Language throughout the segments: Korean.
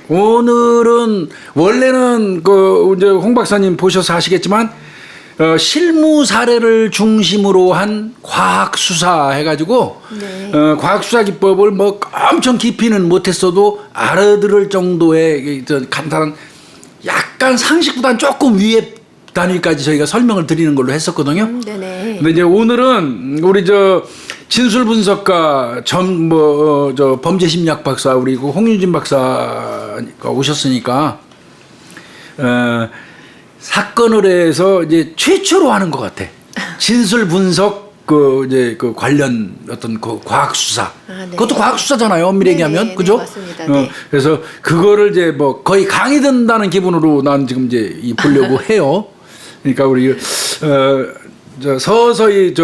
오늘은 원래는 이제 홍 박사님 보셔서 아시겠지만 실무 사례를 중심으로 한 과학 수사 해가지고 네. 과학 수사 기법을 뭐 엄청 깊이는 못했어도 알아들을 정도의 간단한 약간 상식보다는 조금 위에 단위까지 저희가 설명을 드리는 걸로 했었거든요. 네네. 근데 이제 오늘은 우리 진술 분석가 범죄심리학 박사 우리 홍윤진 박사가 오셨으니까 사건을 해서 이제 최초로 하는 것 같아. 진술 분석 관련 어떤 과학 수사. 네. 그것도 과학 수사잖아요. 엄밀히 얘기하면. 그죠? 네, 맞습니다. 네. 그래서 그거를 이제 뭐 거의 강의 듣는다는 기분으로 난 지금 이제 보려고 해요. 그러니까 우리 서서히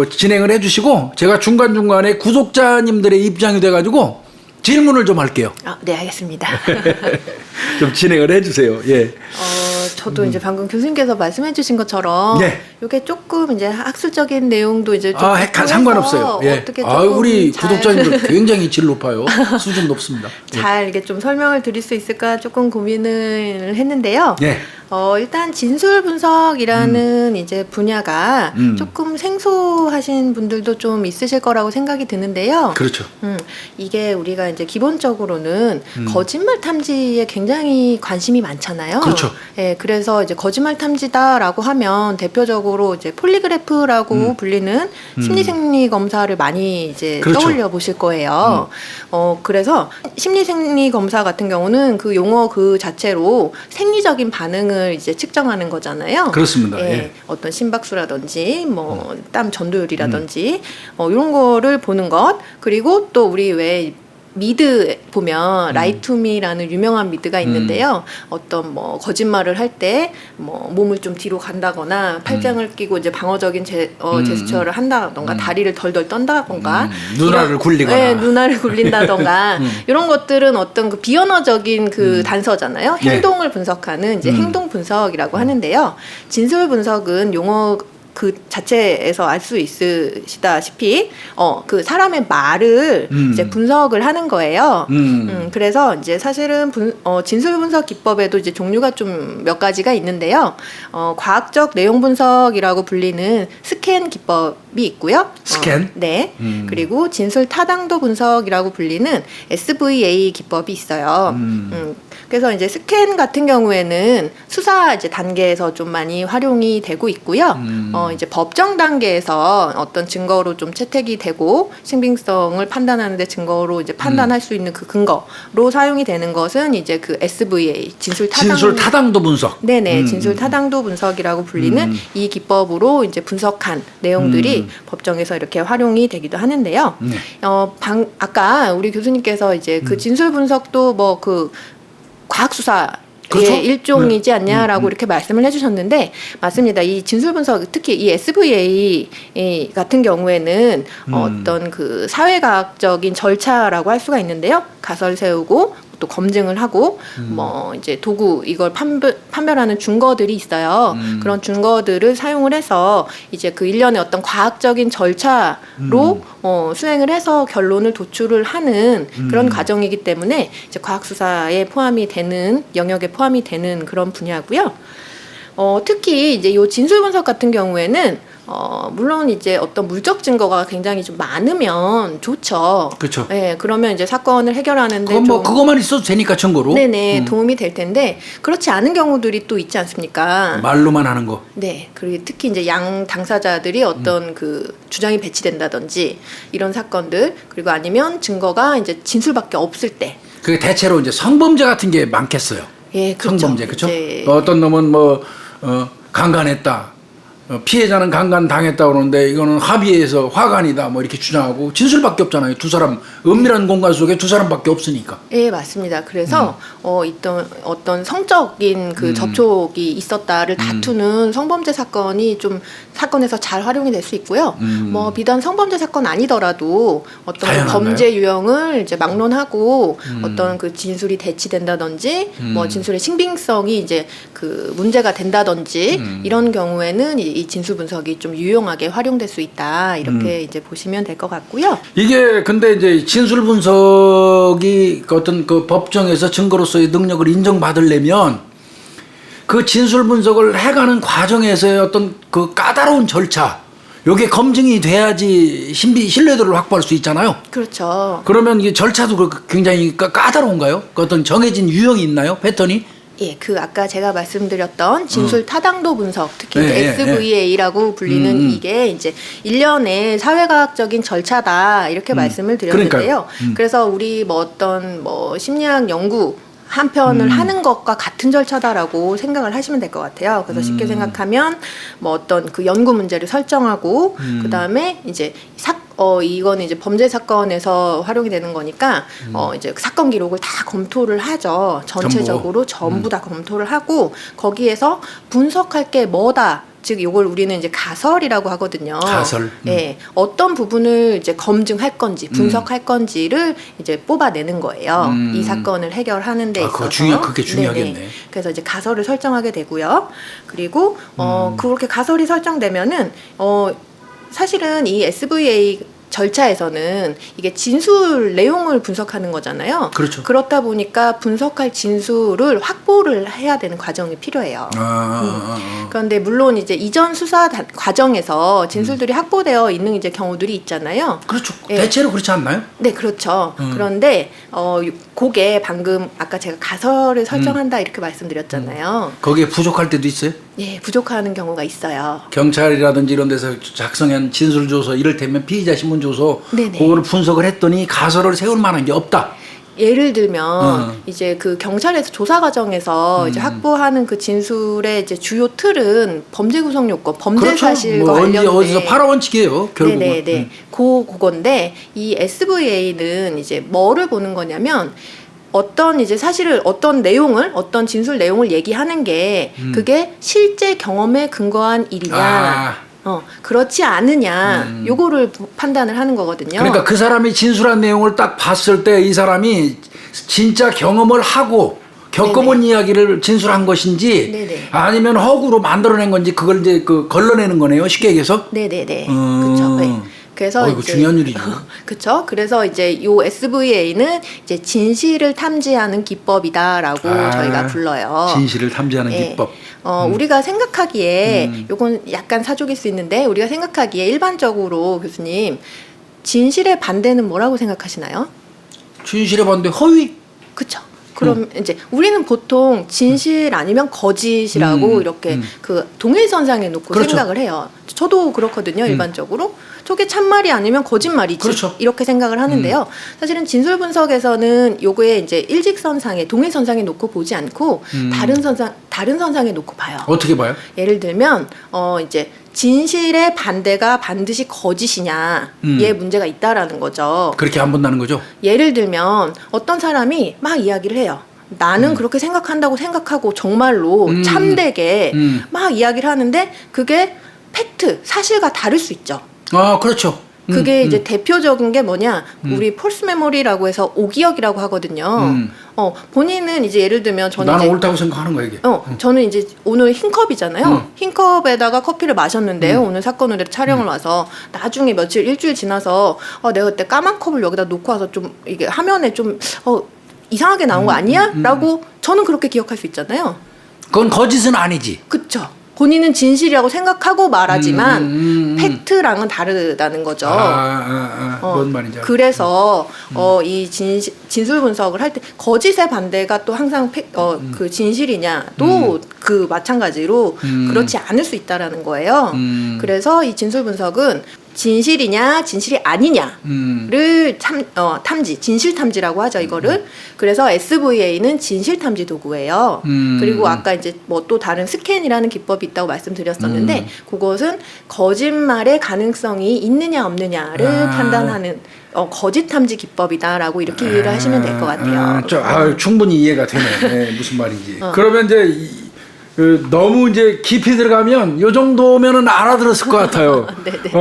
진행을 해주시고 제가 중간중간에 구독자님들의 입장이 돼가지고 질문을 좀 할게요. 네, 알겠습니다. 좀 진행을 해주세요. 예. 저도 이제 방금 교수님께서 말씀해주신 것처럼 네. 이게 조금 이제 학술적인 내용도 이제 좀 상관없어요. 예. 어떻게 조금 우리 잘 구독자님들 굉장히 질 높아요. 수준 높습니다. 잘 이게 좀 설명을 드릴 수 있을까 조금 고민을 했는데요. 예. 일단 진술 분석이라는 이제 분야가 조금 생소하신 분들도 좀 있으실 거라고 생각이 드는데요. 그렇죠. 이게 우리가 이제 기본적으로는 거짓말 탐지에 굉장히 관심이 많잖아요. 그렇죠. 예, 그래서 이제 거짓말 탐지다라고 하면 대표적으로 이제 폴리그래프라고 불리는 심리생리 검사를 많이 이제 그렇죠. 떠올려 보실 거예요. 그래서 심리생리 검사 같은 경우는 그 용어 그 자체로 생리적인 반응을 이제 측정하는 거잖아요. 그렇습니다. 예, 예. 어떤 심박수라든지 뭐 땀 전도율이라든지 이런 거를 보는 것. 그리고 또 우리 왜 미드 보면 라이투미라는 유명한 미드가 있는데요. 어떤 뭐 거짓말을 할 때 뭐 몸을 좀 뒤로 간다거나 팔짱을 끼고 이제 방어적인 제스처를 한다던가 다리를 덜덜 떤다던가 누나를 굴리거나. 네, 누나를 굴린다던가 이런 것들은 어떤 그 비언어적인 그 단서잖아요. 네. 행동을 분석하는 이제 행동 분석이라고 하는데요. 진술 분석은 용어 그 자체에서 알 수 있으시다시피 그 사람의 말을 이제 분석을 하는 거예요. 그래서 이제 사실은 진술 분석 기법에도 이제 종류가 좀 몇 가지가 있는데요. 과학적 내용 분석이라고 불리는 스캔 기법이 있고요. 스캔? 네. 그리고 진술 타당도 분석이라고 불리는 SVA 기법이 있어요. 그래서 이제 스캔 같은 경우에는 수사 이제 단계에서 좀 많이 활용이 되고 있고요. 이제 법정 단계에서 어떤 증거로 좀 채택이 되고 신빙성을 판단하는데 증거로 이제 판단할 수 있는 그 근거로 사용이 되는 것은 이제 그 SVA 진술 타당도 분석. 네네 진술 타당도 분석이라고 불리는 이 기법으로 이제 분석한 내용들이 법정에서 이렇게 활용이 되기도 하는데요. 아까 우리 교수님께서 이제 그 진술 분석도 뭐 그 과학 수사 그렇죠? 일종이지 않냐라고 이렇게 말씀을 해주셨는데 맞습니다. 이 진술 분석 특히 이 SVA 같은 경우에는 어떤 그 사회과학적인 절차라고 할 수가 있는데요. 가설 세우고 또 검증을 하고 뭐 이제 도구 이걸 판별하는 준거들이 있어요. 그런 준거들을 사용을 해서 이제 그 일련의 어떤 과학적인 절차로 수행을 해서 결론을 도출을 하는 그런 과정이기 때문에 이제 과학 수사에 포함이 되는 영역에 포함이 되는 그런 분야고요. 특히 이제 요 진술 분석 같은 경우에는 물론 이제 어떤 물적 증거가 굉장히 좀 많으면 좋죠. 그렇죠. 네, 그러면 이제 사건을 해결하는데 그거만 있어도 되니까 증거로. 네네 도움이 될 텐데 그렇지 않은 경우들이 또 있지 않습니까? 말로만 하는 거. 네, 그리고 특히 이제 양 당사자들이 어떤 그 주장이 배치된다든지 이런 사건들 그리고 아니면 증거가 이제 진술밖에 없을 때. 그게 대체로 이제 성범죄 같은 게 많겠어요. 예, 그렇죠. 성범죄 그렇죠. 이제 어떤 놈은 강간했다. 피해자는 강간 당했다 그러는데 이거는 합의해서 화간이다 뭐 이렇게 주장하고 진술밖에 없잖아요. 두 사람 은밀한 공간 속에 두 사람밖에 없으니까. 예, 맞습니다. 그래서 어떤 성적인 그 접촉이 있었다를 다투는 성범죄 사건이 좀 사건에서 잘 활용이 될 수 있고요. 뭐 비단 성범죄 사건 아니더라도 어떤 그 범죄 유형을 이제 막론하고 어떤 그 진술이 대치된다든지 뭐 진술의 신빙성이 이제 그 문제가 된다든지 이런 경우에는 이 진술 분석이 좀 유용하게 활용될 수 있다 이렇게 이제 보시면 될 것 같고요. 이게 근데 이제 진술 분석이 그 어떤 그 법정에서 증거로서의 능력을 인정받으려면 그 진술 분석을 해가는 과정에서의 어떤 그 까다로운 절차, 요게 검증이 돼야지 신뢰도를 확보할 수 있잖아요. 그렇죠. 그러면 이게 절차도 굉장히 까다로운가요? 그 어떤 정해진 유형이 있나요? 패턴이? 예, 그 아까 제가 말씀드렸던 진술 타당도 분석, 특히 네, 이제 SVA라고 불리는 이게 이제 일련의 사회과학적인 절차다 이렇게 말씀을 드렸는데요. 그래서 우리 뭐 어떤 뭐 심리학 연구 한 편을 하는 것과 같은 절차다라고 생각을 하시면 될 것 같아요. 그래서 쉽게 생각하면 뭐 어떤 그 연구 문제를 설정하고 그 다음에 이제 이거는 이제 범죄 사건에서 활용이 되는 거니까 이제 사건 기록을 다 검토를 하죠. 전체적으로 전부 다 검토를 하고 거기에서 분석할 게 뭐다. 즉 이걸 우리는 이제 가설이라고 하거든요. 가설. 예, 어떤 부분을 이제 검증할 건지 분석할 건지를 이제 뽑아내는 거예요. 이 사건을 해결하는 데 있어서. 그게 중요하겠네. 네네. 그래서 이제 가설을 설정하게 되고요. 그리고 그렇게 가설이 설정되면은 사실은 이 SVA 절차에서는 이게 진술 내용을 분석하는 거잖아요. 그렇죠. 그렇다 보니까 분석할 진술을 확보를 해야 되는 과정이 필요해요. 그런데 물론 이제 이전 수사 과정에서 진술들이 확보되어 있는 이제 경우들이 있잖아요. 그렇죠. 예. 대체로 그렇지 않나요? 네, 그렇죠. 그런데 그게 방금 아까 제가 가설을 설정한다 이렇게 말씀드렸잖아요. 거기에 부족할 때도 있어요? 예, 부족한 경우가 있어요. 경찰이라든지 이런 데서 작성한 진술조서, 이를테면 피의자 신문조서, 네네. 그거를 분석을 했더니 가설을 세울 만한 게 없다. 예를 들면 이제 그 경찰에서 조사 과정에서 이제 확보하는 그 진술의 이제 주요 틀은 범죄 구성 요건, 범죄 그렇죠. 사실과 뭐 관련된 어디서 팔아원칙이에요. 결국은. 네네네. 그건데 이 SVA는 이제 뭐를 보는 거냐면 어떤 이제 사실을 어떤 내용을 어떤 진술 내용을 얘기하는 게 그게 실제 경험에 근거한 일이냐. 그렇지 않으냐, 요거를 판단을 하는 거거든요. 그러니까 그 사람이 진술한 내용을 딱 봤을 때 이 사람이 진짜 경험을 하고 겪어본 이야기를 진술한 것인지 네네. 아니면 허구로 만들어낸 건지 그걸 이제 걸러내는 거네요. 쉽게 얘기해서. 네네네. 그렇죠. 네. 그래서 이거 중요한 일이죠. 그렇죠. 그래서 이제 요 SVA는 이제 진실을 탐지하는 기법이다라고 저희가 불러요. 진실을 탐지하는 네. 기법. 우리가 생각하기에 요건 약간 사족일 수 있는데 우리가 생각하기에 일반적으로 교수님 진실의 반대는 뭐라고 생각하시나요? 진실의 반대 허위. 그렇죠. 그럼 이제 우리는 보통 진실 아니면 거짓이라고 이렇게 그 동일선상에 놓고 그렇죠. 생각을 해요. 저도 그렇거든요. 일반적으로. 저게 참말이 아니면 거짓말이지. 그렇죠. 이렇게 생각을 하는데요. 사실은 진술 분석에서는 요거에 이제 일직선상에 동일선상에 놓고 보지 않고 다른 선상에 놓고 봐요. 어떻게 봐요? 예를 들면 이제 진실의 반대가 반드시 거짓이냐에 문제가 있다라는 거죠. 그렇게 안 본다는 거죠? 예를 들면 어떤 사람이 막 이야기를 해요. 나는 그렇게 생각한다고 생각하고 정말로 참되게 막 이야기를 하는데 그게 팩트, 사실과 다를 수 있죠. 아, 그렇죠. 그게 이제 대표적인 게 뭐냐, 우리 폴스 메모리라고 해서 오기억이라고 하거든요. 본인은 이제 예를 들면 저는 나는 이제 옳다고 생각하는 거야 이게. 저는 이제 오늘 흰 컵이잖아요. 흰 컵에다가 커피를 마셨는데요. 오늘 사건으로 촬영을 와서 나중에 일주일 지나서 내가 그때 까만 컵을 여기다 놓고 와서 좀 이게 화면에 좀 이상하게 나온 거 아니야? 라고 저는 그렇게 기억할 수 있잖아요. 그건 거짓은 아니지. 그쵸. 본인은 진실이라고 생각하고 말하지만 팩트랑은 다르다는 거죠. 뭔 말인지 알겠다. 그래서 이 진술 분석을 할 때 거짓의 반대가 또 항상 그 진실이냐도 그 마찬가지로 그렇지 않을 수 있다라는 거예요. 그래서 이 진술 분석은 진실이냐 진실이 아니냐를 탐지, 진실 탐지라고 하죠 이거를. 그래서 SVA는 진실 탐지 도구예요. 그리고 아까 이제 뭐 또 다른 스캔이라는 기법이 있다고 말씀드렸었는데 그것은 거짓말의 가능성이 있느냐 없느냐를 판단하는 거짓 탐지 기법이다라고 이렇게 이해를 하시면 될 것 같아요. 충분히 이해가 되네. 네, 무슨 말인지. 그러면 이제 너무 이제 깊이 들어가면 요 정도면은 알아들었을 것 같아요. 네네.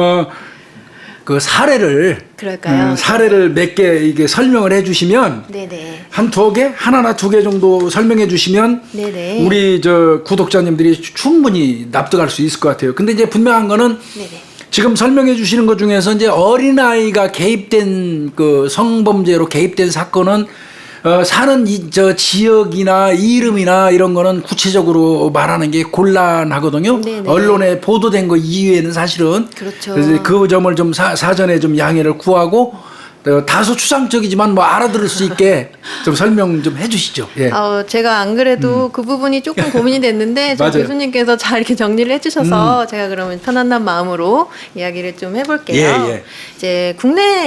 그 사례를 그럴까요? 사례를 몇 개 이게 설명을 해주시면 네네. 한 2개, 하나나 2개 정도 설명해 주시면 네네. 우리 저 구독자님들이 충분히 납득할 수 있을 것 같아요. 근데 이제 분명한 거는 네네. 지금 설명해 주시는 것 중에서 이제 어린아이가 개입된 그 성범죄로 개입된 사건은 사는 저 지역이나 이름이나 이런 거는 구체적으로 말하는 게 곤란하거든요. 네네. 언론에 보도된 거 이외에는 사실은. 그렇죠. 그래서 그 점을 좀 사전에 좀 양해를 구하고 다소 추상적이지만 뭐 알아들을 수 있게 좀 설명 좀 해주시죠. 예. 제가 안 그래도 그 부분이 조금 고민이 됐는데 좀 맞아요. 교수님께서 잘 이렇게 정리를 해주셔서 제가 그러면 편안한 마음으로 이야기를 좀 해볼게요. 예, 예. 이제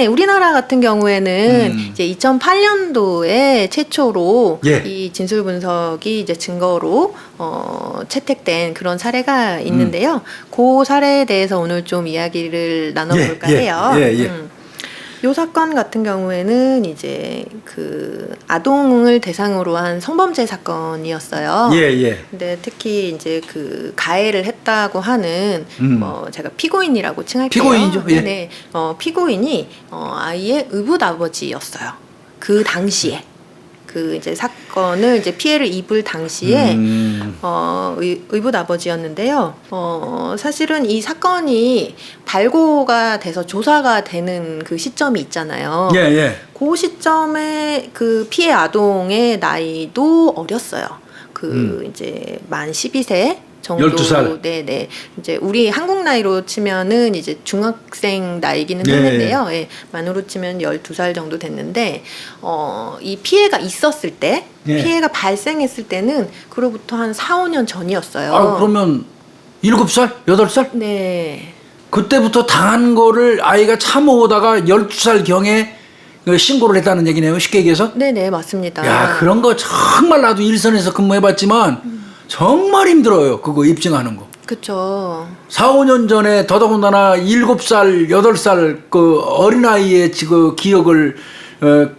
우리나라 같은 경우에는 이제 2008년도에 최초로 예. 이 진술 분석이 이제 증거로 채택된 그런 사례가 있는데요. 그 사례에 대해서 오늘 좀 이야기를 나눠볼까 예, 예, 해요. 예, 예. 요 사건 같은 경우에는 이제 그 아동을 대상으로 한 성범죄 사건이었어요. 예, 예. 근데 특히 이제 그 가해를 했다고 하는 제가 피고인이라고 칭할게요. 피고인이죠, 예. 네, 피고인이 아이의 의붓아버지였어요. 그 당시에 그 이제 사건을 이제 피해를 입을 당시에 의붓아버지였는데요. 사실은 이 사건이 발고가 돼서 조사가 되는 그 시점이 있잖아요. 예, 예. 그 시점에 그 피해 아동의 나이도 어렸어요. 이제 만 12세 정도. 12살. 네네. 이제 우리 한국 나이로 치면은 이제 중학생 나이기는 네. 했는데요. 예, 만으로 치면 12살 정도 됐는데, 이 피해가 있었을 때, 네. 피해가 발생했을 때는 그로부터 한 4, 5년 전이었어요. 아, 그러면 7살? 8살? 네. 그때부터 당한 거를 아이가 참아오다가 12살 경에 신고를 했다는 얘기네요. 쉽게 얘기해서. 네네, 맞습니다. 야, 그런 거 정말 나도 일선에서 근무해봤지만 정말 힘들어요. 그거 입증하는 거. 그쵸. 4, 5년 전에 더더군다나 7살, 8살 그 어린아이의 그 기억을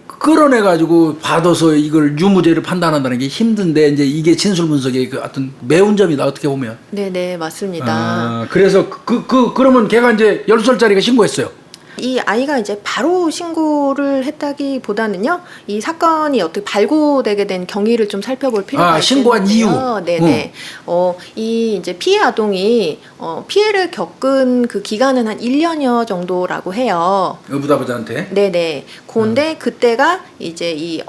끌어내가지고 받아서 이걸 유무죄를 판단한다는 게 힘든데 이제 이게 진술 분석의 그 어떤 매운 점이다. 어떻게 보면. 네네, 맞습니다. 그래서 그러면 걔가 이제 12살짜리가 신고했어요. 이 아이가 이제 바로 신고를 했다기보다는요, 이 사건이 어떻게 발고되게 된 경위를 좀 살펴볼 필요가 있는데요. 신고한 이유. 네네. 이 이제 피해 아동이 피해를 겪은 그 기간은 한 1년여 정도라고 해요. 의붓아버지한테. 네네. 근데 그때가 이제 이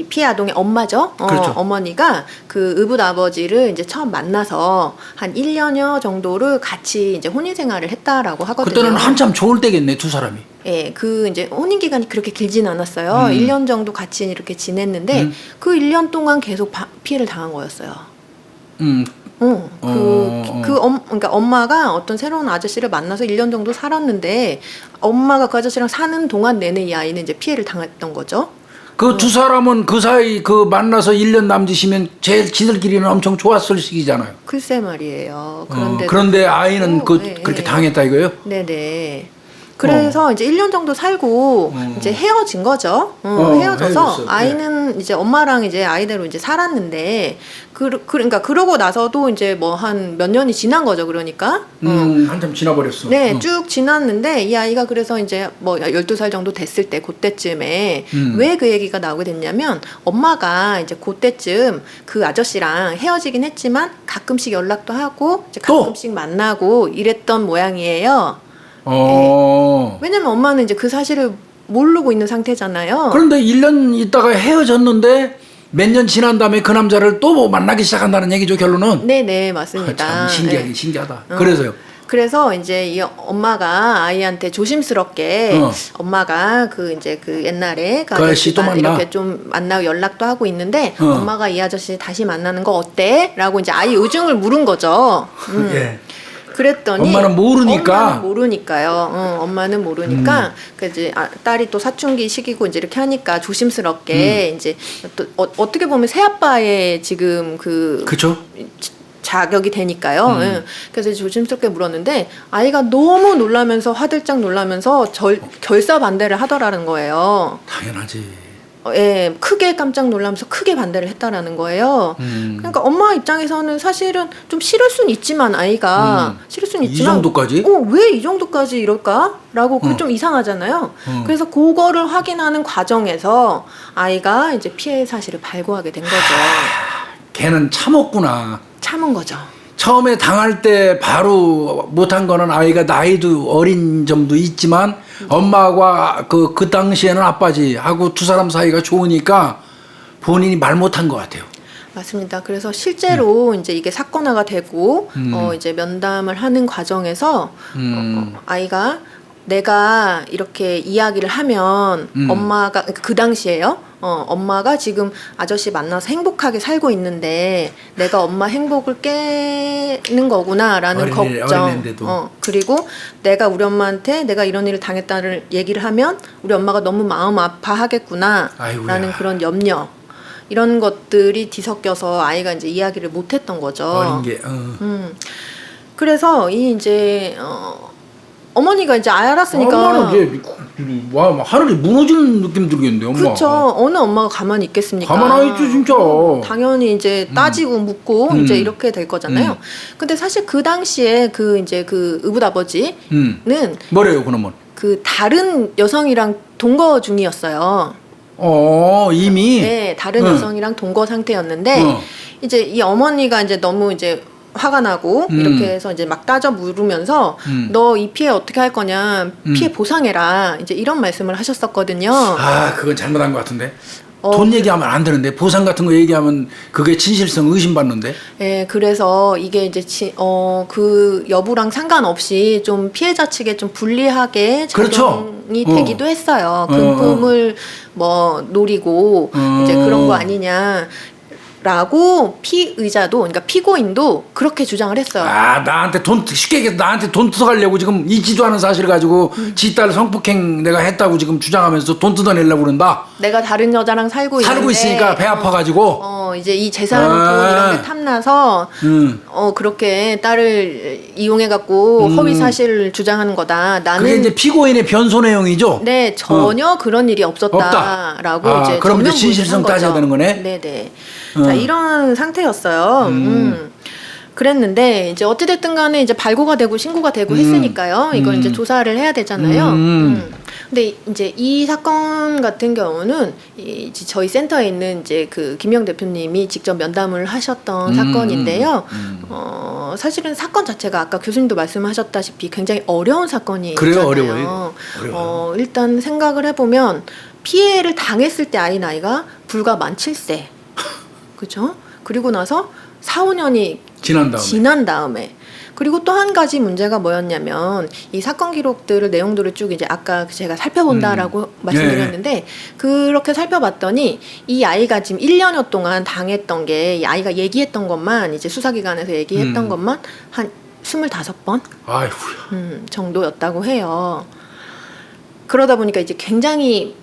피해 아동의 엄마죠. 그렇죠. 어머니가 그 의붓 아버지를 이제 처음 만나서 한 1년여 정도를 같이 이제 혼인 생활을 했다라고 하거든요. 그때는 한참 좋을 때겠네, 두 사람이. 예, 그 이제 혼인 기간이 그렇게 길진 않았어요. 1년 정도 같이 이렇게 지냈는데 그 1년 동안 계속 피해를 당한 거였어요. 그러니까 엄마가 어떤 새로운 아저씨를 만나서 1년 정도 살았는데 엄마가 그 아저씨랑 사는 동안 내내 이 아이는 이제 피해를 당했던 거죠. 그 두 사람은 그 사이 그 만나서 1년 남짓이면 제일 지들끼리는 엄청 좋았을 시기잖아요. 글쎄 말이에요. 그런데 아이는 그렇게 당했다 이거예요? 네네. 그래서 이제 1년 정도 살고 이제 헤어진 거죠. 헤어져서 헤어졌어요. 아이는 이제 엄마랑 이제 아이대로 이제 살았는데 그러니까 그러고 나서도 이제 뭐 한 몇 년이 지난 거죠. 그러니까. 한참 지나버렸어. 네, 쭉 지났는데 이 아이가 그래서 이제 뭐 12살 정도 됐을 때 그때쯤에 왜 그 얘기가 나오게 됐냐면 엄마가 이제 그때쯤 그 아저씨랑 헤어지긴 했지만 가끔씩 연락도 하고 이제 가끔씩 만나고 이랬던 모양이에요. 네. 왜냐면 엄마는 이제 그 사실을 모르고 있는 상태잖아요. 그런데 1년 있다가 헤어졌는데 몇 년 지난 다음에 그 남자를 또 뭐 만나기 시작한다는 얘기죠, 결론은? 네네, 맞습니다. 참 신기하다. 그래서요. 그래서 이제 이 엄마가 아이한테 조심스럽게 엄마가 그 이제 그 옛날에 그 아저씨 또 아저씨가 만나? 이렇게 좀 만나고 연락도 하고 있는데 엄마가 이 아저씨 다시 만나는 거 어때? 라고 이제 아이 의중을 물은 거죠. 예. 그랬더니 엄마는 모르니까. 엄마는 모르니까 그 이제 딸이 또 사춘기 시기고 이제 이렇게 하니까 조심스럽게 이제 또 어떻게 보면 새아빠의 지금 그렇죠. 자격이 되니까요. 그래서 조심스럽게 물었는데 아이가 너무 놀라면서 화들짝 놀라면서 결사 반대를 하더라는 거예요. 당연하지. 예, 크게 깜짝 놀라면서 크게 반대를 했다라는 거예요. 그러니까 엄마 입장에서는 사실은 좀 싫을 수는 있지만 아이가 싫을 수는 이 있지만 정도까지? 왜 이 정도까지 이럴까라고 그 좀 이상하잖아요. 그래서 그거를 확인하는 과정에서 아이가 이제 피해 사실을 발견하게 된 거죠. 걔는 참았구나. 참은 거죠. 처음에 당할 때 바로 못한 거는 아이가 나이도 어린 점도 있지만 엄마가 그 당시에는 아빠지 하고 두 사람 사이가 좋으니까 본인이 말 못한 것 같아요. 맞습니다. 그래서 실제로 이제 이게 사건화가 되고 이제 면담을 하는 과정에서 아이가 내가 이렇게 이야기를 하면 엄마가 그 당시에요. 엄마가 지금 아저씨 만나서 행복하게 살고 있는데 내가 엄마 행복을 깨는 거구나라는 걱정. 어린애인데도. 그리고 내가 우리 엄마한테 내가 이런 일을 당했다는 얘기를 하면 우리 엄마가 너무 마음 아파하겠구나라는 아이고야. 그런 염려. 이런 것들이 뒤섞여서 아이가 이제 이야기를 못했던 거죠. 어린 게. 그래서 이 이제 어머니가 이제 알았으니까. 엄마는 이제 와 하늘이 무너지는 느낌 들겠는데 엄마. 그렇죠. 어느 엄마가 가만히 있겠습니까? 가만 안 있죠 진짜. 당연히 이제 따지고 묻고 이제 이렇게 될 거잖아요. 근데 사실 그 당시에 그 이제 그 의붓아버지는 뭐래요 그놈은? 그 다른 여성이랑 동거 중이었어요. 이미. 네, 다른 여성이랑 동거 상태였는데 이제 이 어머니가 이제 너무 이제 화가 나고 이렇게 해서 이제 막 따져 물으면서 너 이 피해 어떻게 할 거냐 피해 보상해라 이제 이런 말씀을 하셨었거든요. 그건 잘못한 것 같은데. 돈 얘기하면 안 되는데 보상 같은 거 얘기하면 그게 진실성 의심받는데. 네, 그래서 이게 이제 그 여부랑 상관없이 좀 피해자 측에 좀 불리하게 작용이 되기도 했어요. 금품을 뭐 노리고 이제 그런 거 아니냐. 라고 피의자도 그러니까 피고인도 그렇게 주장을 했어요. 나한테 쉽게 얘기해서 나한테 돈 뜯어가려고 지금 잊지도 않은 사실을 가지고 지 딸 성폭행 내가 했다고 지금 주장하면서 돈 뜯어내려고 그런다. 내가 다른 여자랑 살고 있으니까 배 아파가지고 이제 이 재산 돈 이런 게 탐나서 그렇게 딸을 이용해 갖고 허위 사실을 주장하는 거다. 나는 그게 이제 피고인의 변소 내용이죠. 네, 전혀 그런 일이 없었다라고 이제 그럼 이제 전면 진실성 부인한 따져야 거죠. 되는 거네. 네네. 자, 이런 상태였어요. 그랬는데 이제 어찌됐든 간에 이제 발고가 되고 신고가 되고 했으니까요. 이걸 이제 조사를 해야 되잖아요. 근데 이제 이 사건 같은 경우는 이제 저희 센터에 있는 이제 그 김영 대표님이 직접 면담을 하셨던 사건인데요. 사실은 사건 자체가 아까 교수님도 말씀하셨다시피 굉장히 어려운 사건이잖아요. 그래요, 어려워요. 일단 생각을 해보면 피해를 당했을 때 아이 나이가 불과 만 7세. 그죠? 그리고 나서 4, 5년이 지난 다음에 그리고 또 한 가지 문제가 뭐였냐면 이 사건 기록들을 내용들을 쭉 이제 아까 제가 살펴본다라고 말씀드렸는데 그렇게 살펴봤더니 이 아이가 지금 1년여 동안 당했던 게 이 아이가 얘기했던 것만 이제 수사기관에서 얘기했던 것만 한 25번 정도였다고 해요. 그러다 보니까 이제 굉장히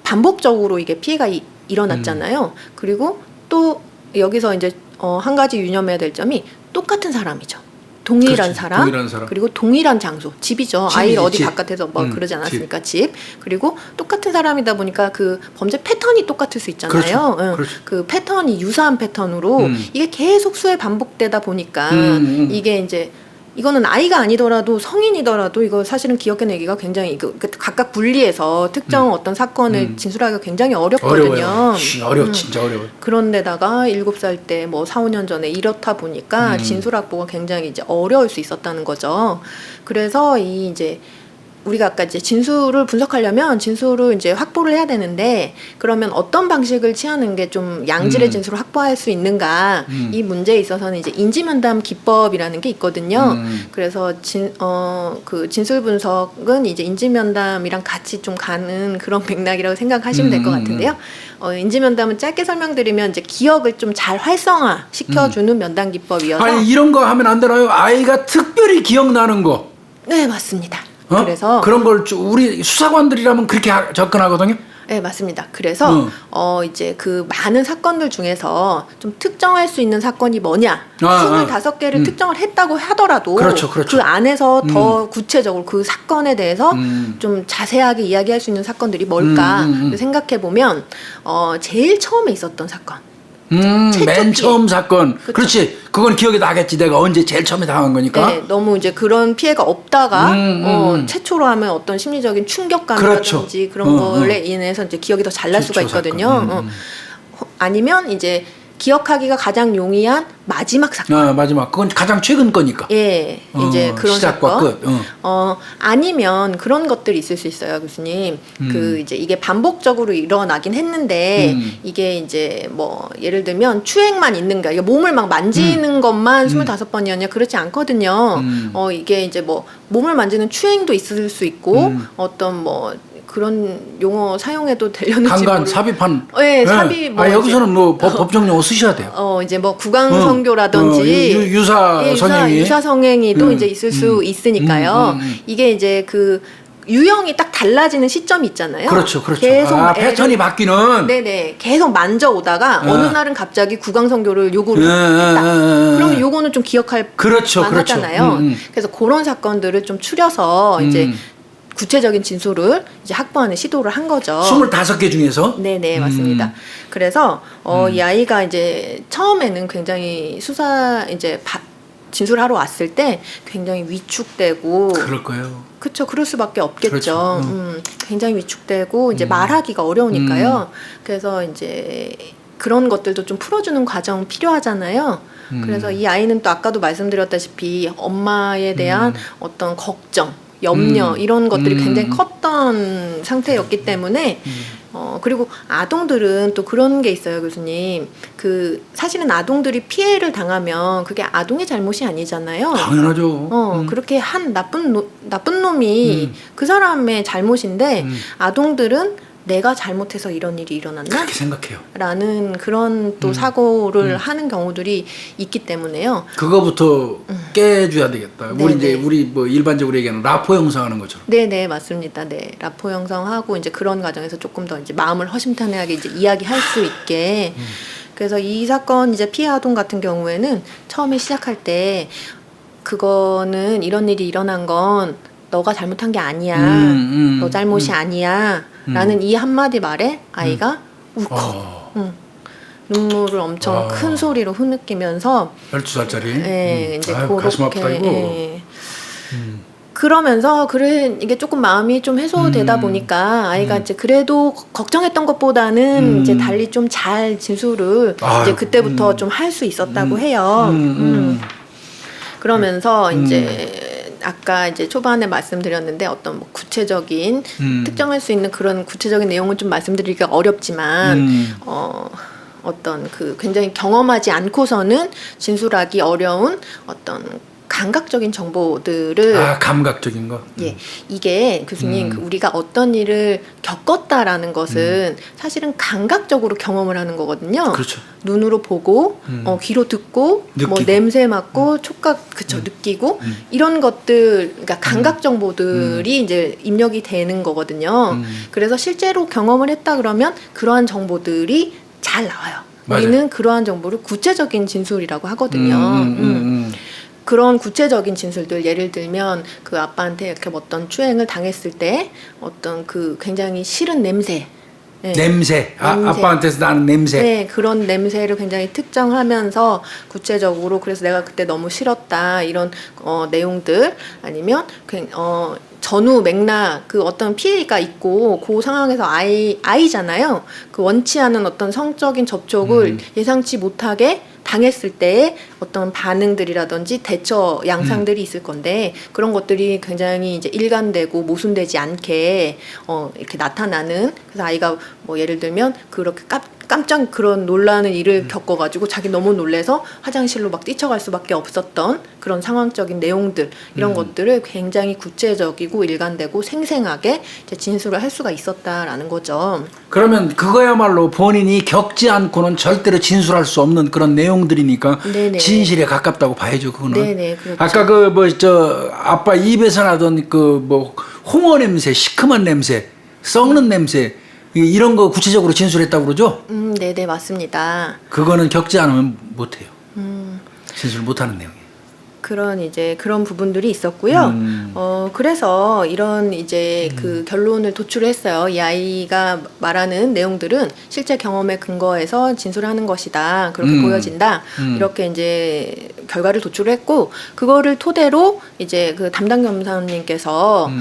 반복적으로 이게 피해가 일어났잖아요. 그리고 또 여기서 이제 한 가지 유념해야 될 점이 똑같은 사람이죠. 동일한 사람, 그리고 동일한 장소, 집이죠. 아이를 어디 집. 바깥에서 뭐 그러지 않았습니까? 집. 그리고 똑같은 사람이다 보니까 그 범죄 패턴이 똑같을 수 있잖아요. 그렇죠. 그 패턴이 유사한 패턴으로 이게 계속 수에 반복되다 보니까 이게 이제 이거는 아이가 아니더라도 성인이더라도 이거 사실은 기억해내기가 굉장히 각각 분리해서 특정 어떤 사건을 진술하기가 굉장히 어렵거든요. 진짜 어려워요. 그런데다가 7살 때 뭐 4, 5년 전에 이렇다 보니까 진술 확보가 굉장히 이제 어려울 수 있었다는 거죠. 그래서 이 이제 우리가 아까 이제 진술을 분석하려면 진술을 이제 확보를 해야 되는데 그러면 어떤 방식을 취하는 게 좀 양질의 진술을 확보할 수 있는가 이 문제에 있어서는 이제 인지면담 기법이라는 게 있거든요. 그래서 그 진술 분석은 이제 인지면담이랑 같이 좀 가는 그런 맥락이라고 생각하시면 될 것 같은데요. 인지면담은 짧게 설명드리면 이제 기억을 좀 잘 활성화 시켜주는 면담 기법이어서 아니 이런 거 하면 안 되나요? 아이가 특별히 기억나는 거. 네, 맞습니다. 그래서 그런 걸 우리 수사관들이라면 그렇게 접근하거든요. 네, 맞습니다. 그래서 이제 그 많은 사건들 중에서 좀 특정할 수 있는 사건이 뭐냐? 25개를 특정을 했다고 하더라도 그렇죠, 그렇죠. 그 안에서 더 구체적으로 그 사건에 대해서 좀 자세하게 이야기할 수 있는 사건들이 뭘까 생각해 보면 제일 처음에 있었던 사건. 맨 처음 사건. 그쵸? 그렇지. 그건 기억이 나겠지. 내가 언제 제일 처음에 당한 거니까. 네, 너무 이제 그런 피해가 없다가 최초로 하면 어떤 심리적인 충격감이라든지 그렇죠. 그런 거에 인해서 이제 기억이 더 잘 날 수가 있거든요. 아니면 이제 기억하기가 가장 용이한 마지막 사건. 마지막. 그건 가장 최근 거니까. 예, 이제 그런 시작과 사건. 끝. 아니면 그런 것들이 있을 수 있어요, 교수님. 그 이제 이게 반복적으로 일어나긴 했는데 이게 이제 뭐 예를 들면 추행만 있는 게, 이게 몸을 막 만지는 것만 25번이었냐 그렇지 않거든요. 이게 이제 뭐 몸을 만지는 추행도 있을 수 있고 어떤 뭐 그런 용어 사용해도 되려는지 강간, 삽입한. 네, 삽입. 뭐 여기서는 뭐 법정 용어 쓰셔야 돼요. 이제 뭐 구강성교라든지 유사 성행위, 유사 성행위도 이제 있을 수 있으니까요. 이게 이제 그 유형이 딱 달라지는 시점이 있잖아요. 그렇죠, 그렇죠. 계속 패턴이 바뀌는. 네네, 계속 만져오다가 어느 날은 갑자기 구강성교를 요구를 했다. 그러면 요거는 좀 기억할 그렇죠, 만하잖아요. 그래서 그런 사건들을 좀 추려서 이제 구체적인 진술을 이제 확보하는 시도를 한 거죠. 25개 중에서? 네네, 맞습니다. 그래서 이 아이가 이제 처음에는 굉장히 진술하러 왔을 때 굉장히 위축되고. 그럴 거예요. 그렇죠. 그럴 수밖에 없겠죠. 그렇죠. 굉장히 위축되고 이제 말하기가 어려우니까요. 그래서 이제 그런 것들도 좀 풀어주는 과정 필요하잖아요. 그래서 이 아이는 또 아까도 말씀드렸다시피 엄마에 대한 어떤 걱정, 염려 이런 것들이 굉장히 컸던 상태였기 때문에 그리고 아동들은 또 그런 게 있어요, 교수님. 그 사실은 아동들이 피해를 당하면 그게 아동의 잘못이 아니잖아요. 당연하죠. 그렇게 한 나쁜 놈이 그 사람의 잘못인데 아동들은 내가 잘못해서 이런 일이 일어났나? 그렇게 생각해요. 라는 그런 또 사고를 하는 경우들이 있기 때문에요. 그거부터 깨줘야 되겠다. 네네. 우리 이제 뭐 일반적으로 얘기하는 라포 형성하는 것처럼. 네네, 맞습니다. 네, 라포 형성하고 이제 그런 과정에서 조금 더 이제 마음을 허심탄회하게 이제 이야기할 수 있게. 그래서 이 사건 이제 피해 아동 같은 경우에는 처음에 시작할 때 그거는 이런 일이 일어난 건 너가 잘못한 게 아니야. 너 잘못이 아니야. 라는 이 한마디 말에 아이가 울컥 눈물을 엄청 큰 소리로 흐느끼면서 12살짜리. 이제 가슴 아프다 이거. 그러면서 이게 조금 마음이 좀 해소되다 보니까 아이가 이제 그래도 걱정했던 것보다는 이제 달리 좀 잘 진술을 이제 그때부터 좀 할 수 있었다고 해요. 그러면서 이제 아까 이제 초반에 말씀드렸는데 어떤 뭐 구체적인 특정할 수 있는 그런 구체적인 내용은 좀 말씀드리기가 어렵지만 어떤 그 굉장히 경험하지 않고서는 진술하기 어려운 어떤 감각적인 정보들을 감각적인 거. 예, 이게 교수님 우리가 어떤 일을 겪었다라는 것은 사실은 감각적으로 경험을 하는 거거든요. 그렇죠. 눈으로 보고 귀로 듣고 느끼고. 뭐 냄새 맡고 촉각 느끼고 이런 것들, 그러니까 감각 정보들이 이제 입력이 되는 거거든요. 그래서 실제로 경험을 했다 그러면 그러한 정보들이 잘 나와요. 맞아요. 우리는 그러한 정보를 구체적인 진술이라고 하거든요. 그런 구체적인 진술들, 예를 들면 그 아빠한테 이렇게 어떤 추행을 당했을 때 어떤 그 굉장히 싫은 냄새, 냄새. 아빠한테서 나는 냄새. 네, 그런 냄새를 굉장히 특정하면서 구체적으로 그래서 내가 그때 너무 싫었다 이런 내용들, 아니면 전후 맥락, 그 어떤 피해가 있고 그 상황에서 아이잖아요. 그 원치 않은 어떤 성적인 접촉을 예상치 못하게 당했을 때의 어떤 반응들이라든지 대처 양상들이 있을 건데 그런 것들이 굉장히 이제 일관되고 모순되지 않게 이렇게 나타나는. 그래서 아이가 뭐 예를 들면 그렇게 깜짝 그런 놀라는 일을 겪어가지고 자기 너무 놀래서 화장실로 막 뛰쳐갈 수밖에 없었던 그런 상황적인 내용들, 이런 것들을 굉장히 구체적이고 일관되고 생생하게 이제 진술을 할 수가 있었다라는 거죠. 그러면 그거야말로 본인이 겪지 않고는 절대로 진술할 수 없는 그런 내용들이니까 네네. 진실에 가깝다고 봐야죠, 그거는. 네네, 그렇죠. 아까 아빠 입에서 나던 그 뭐 홍어 냄새, 시큼한 냄새, 썩는 냄새, 이런 거 구체적으로 진술했다고 그러죠? 네네 맞습니다. 그거는 겪지 않으면 못해요. 음. 진술 못하는 내용이에요. 그런 부분들이 있었고요. 그래서 이런 이제 그 결론을 도출했어요. 이 아이가 말하는 내용들은 실제 경험에 근거해서 진술하는 것이다. 그렇게 보여진다. 이렇게 이제 결과를 도출했고, 그거를 토대로 이제 그 담당 검사님께서